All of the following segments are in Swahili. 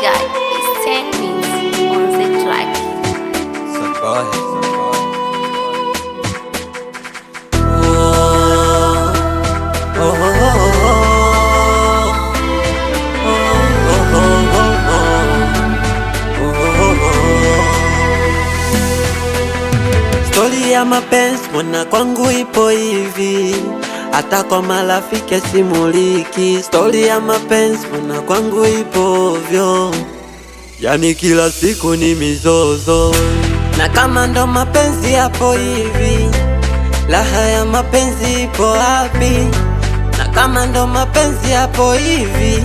guy is 10 minutes on the track. Stori ya mapenzi mwana kwangu ipo hivi, hata kwa marafiki simuliki. Stori ya mapenzi mwana kwangu ipo ovyo, yani kila siku ni mizozo. Na kama ndo mapenzi yapo hivi, raha ya mapenzi ipo wapi? Na kama ndo mapenzi yapo hivi,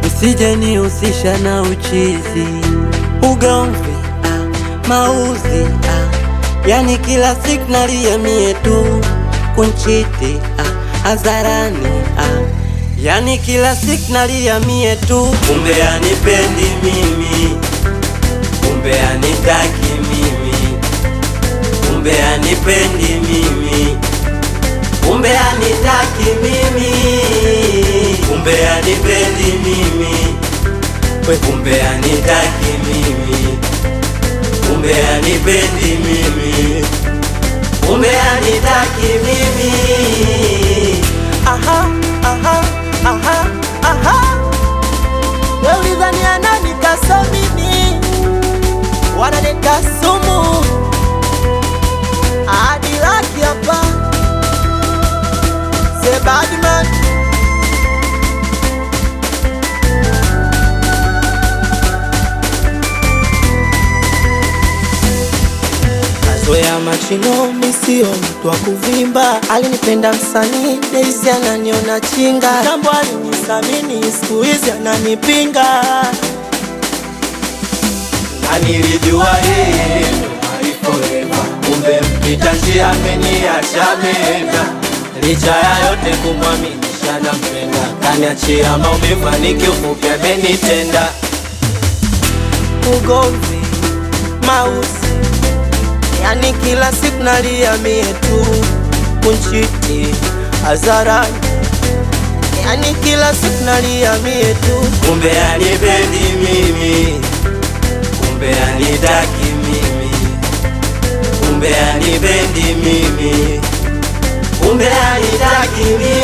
usije nihusisha na uchizi, ugomvi, mauzi, yani kila siku nalia mie tu, kunchiti hadharani, yani kila siku nalia mie tu. Kumbe anipendi mimi, kumbe anitaki mimi, kumbe anipendi mimi, kumbe anitaki mimi, kumbe anipendi mimi, kumbe anitaki mimi, kumbe anipendi mimi, kumbe anitaki mimi. Aha, aha, aha, aha. Wewe ulidhani nani kasamini? Wanaleta sumu hadi laki hapa. The bad man. Kazoea machino, misio mtu wa kuvimba. Alinipenda msanii, Daisy ananiona chinga. Tambo alinisamini, siku hizi ananipinga. Na nilijua yeye ndo my forever, kumbe mpita njia ameniacha menda. Licha ya yote kumwaminisha nampenda, kaniachia maumivu nikiufupi amenitenda. Ugomvi, mausi, yani kila siku nalia mie tu, kunchiti hadharani, yani kila siku nalia mie tu. Kumbe anipendi mimi, kumbe anitaki mimi, kumbe anipendi mimi, kumbe anitaki mimi.